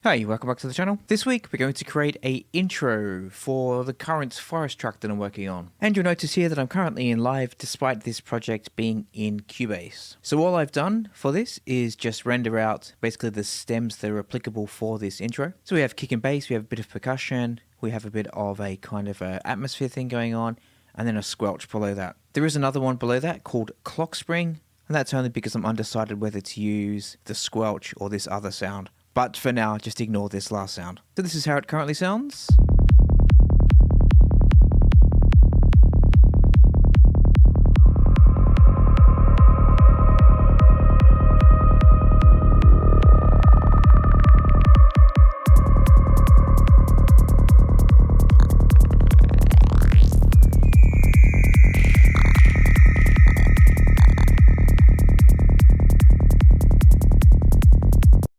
Hey, welcome back to the channel. This week we're going to create a intro for the current forest track that I'm working on. And you'll notice here that I'm currently in live despite this project being in Cubase. So all I've done for this is just render out basically the stems that are applicable for this intro. So we have kick and bass, we have a bit of percussion, we have a bit of a kind of a atmosphere thing going on, and then a squelch below that. There is another one below that called clock spring, and that's only because I'm undecided whether to use the squelch or this other sound. But for now, just ignore this last sound. So this is how it currently sounds.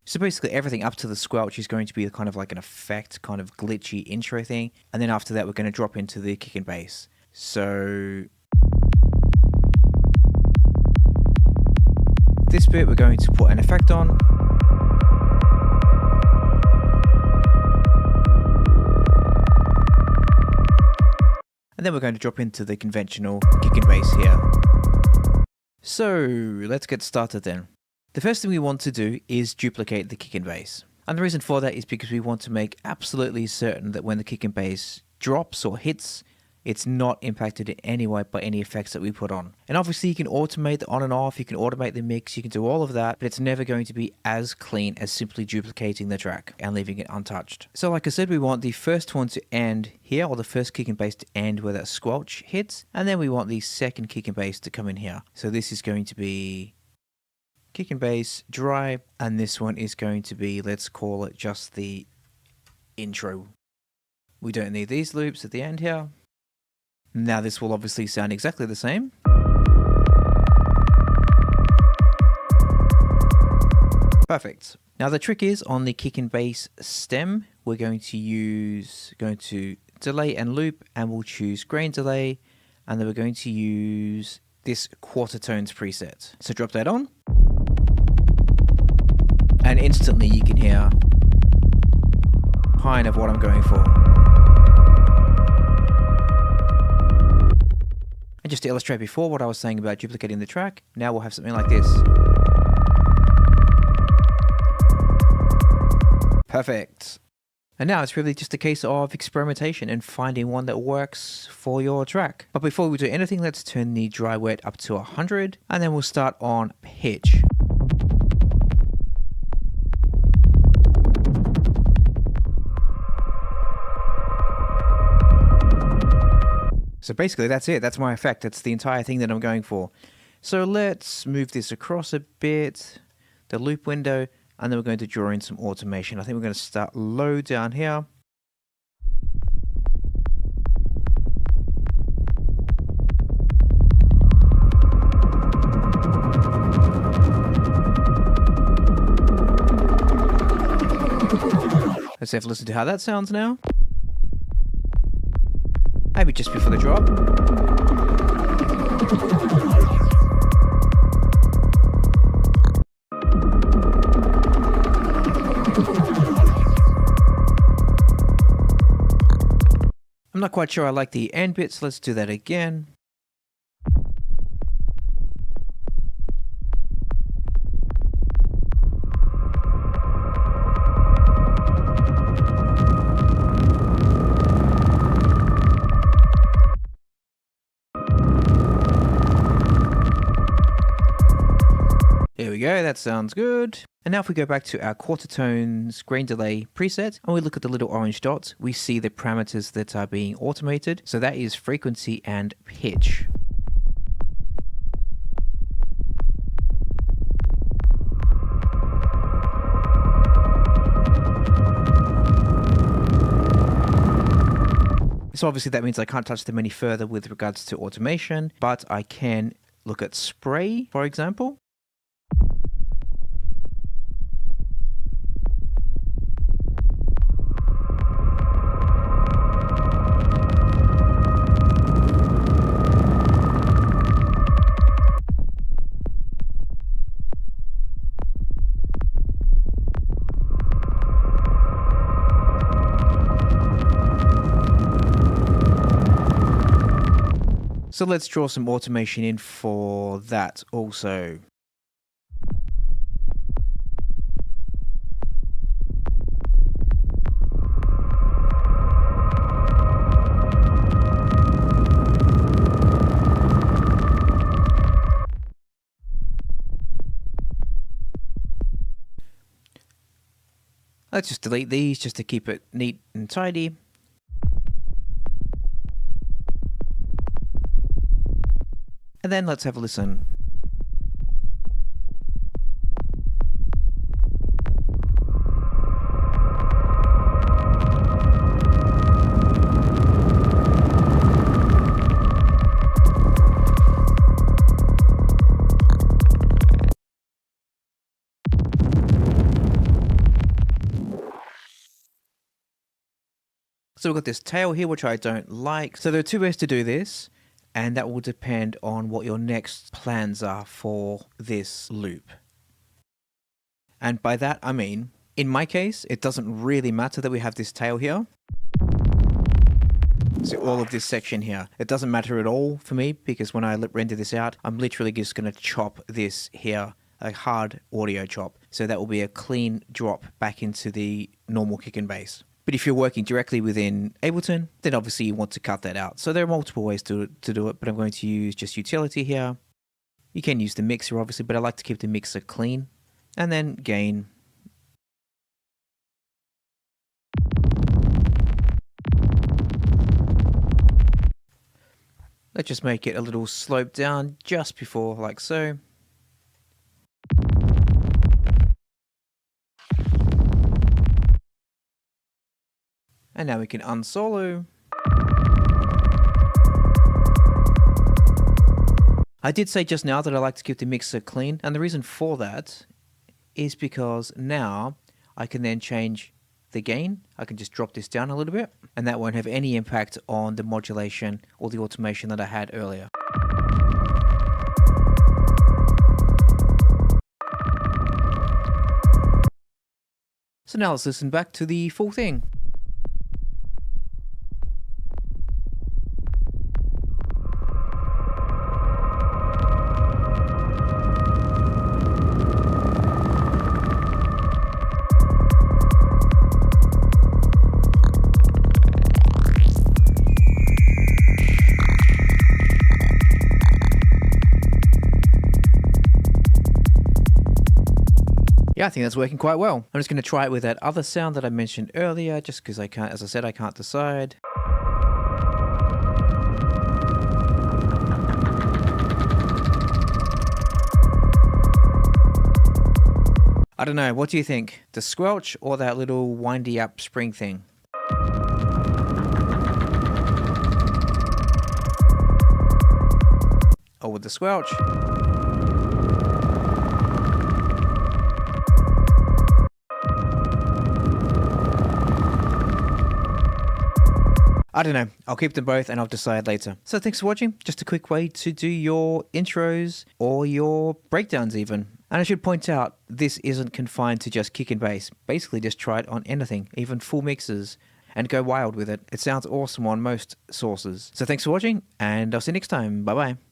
So basically everything up to the squelch is going to be kind of like an effect, kind of glitchy intro thing. And then after that, we're going to drop into the kick and bass. So this bit, we're going to put an effect on. And then we're going to drop into the conventional kick and bass here. So let's get started then. The first thing we want to do is duplicate the kick and bass. And the reason for that is because we want to make absolutely certain that when the kick and bass drops or hits, it's not impacted in any way by any effects that we put on. And obviously you can automate the on and off, you can automate the mix, you can do all of that, but it's never going to be as clean as simply duplicating the track and leaving it untouched. So like I said, we want the first one to end here, or the first kick and bass to end where that squelch hits, and then we want the second kick and bass to come in here. So this is going to be kick and bass, dry, and this one is going to be, let's call it just the intro. We don't need these loops at the end here. Now this will obviously sound exactly the same. Perfect. Now the trick is on the kick and bass stem, we're going to delay and loop, and we'll choose grain delay, and then we're going to use this quarter tones preset. So drop that on. And instantly you can hear kind of what I'm going for. And just to illustrate before what I was saying about duplicating the track, now we'll have something like this. Perfect. And now it's really just a case of experimentation and finding one that works for your track. But before we do anything, let's turn the dry wet up to 100, and then we'll start on pitch. So basically that's it, that's my effect, that's the entire thing that I'm going for. So let's move this across a bit, the loop window, and then we're going to draw in some automation. I think we're going to start low down here. Let's have a listen to how that sounds now. Maybe just before the drop. I'm not quite sure I like the end bit, so let's do that again. There we go, that sounds good. And now if we go back to our quarter tones grain delay preset, and we look at the little orange dots, we see the parameters that are being automated. So that is frequency and pitch. So obviously that means I can't touch them any further with regards to automation, but I can look at spray, for example. So let's draw some automation in for that also. Let's just delete these just to keep it neat and tidy. And then let's have a listen. So we've got this tail here, which I don't like. So there are two ways to do this, and that will depend on what your next plans are for this loop. And by that, I mean, in my case, it doesn't really matter that we have this tail here. So all of this section here, it doesn't matter at all for me, because when I render this out, I'm literally just going to chop this here, a hard audio chop. So that will be a clean drop back into the normal kick and bass. But if you're working directly within Ableton, then obviously you want to cut that out. So there are multiple ways to do it, but I'm going to use just utility here. You can use the mixer obviously, but I like to keep the mixer clean. And then gain. Let's just make it a little slope down just before, like so. And now we can unsolo. I did say just now that I like to keep the mixer clean, and the reason for that is because now I can then change the gain. I can just drop this down a little bit, and that won't have any impact on the modulation or the automation that I had earlier. So now let's listen back to the full thing. Yeah, I think that's working quite well. I'm just going to try it with that other sound that I mentioned earlier, just because I can't, as I said, I can't decide. I don't know, what do you think? The squelch or that little windy up spring thing? Or with the squelch? I don't know. I'll keep them both and I'll decide later. So thanks for watching. Just a quick way to do your intros or your breakdowns even. And I should point out, this isn't confined to just kick and bass. Basically just try it on anything, even full mixes, and go wild with it. It sounds awesome on most sources. So thanks for watching, and I'll see you next time. Bye bye.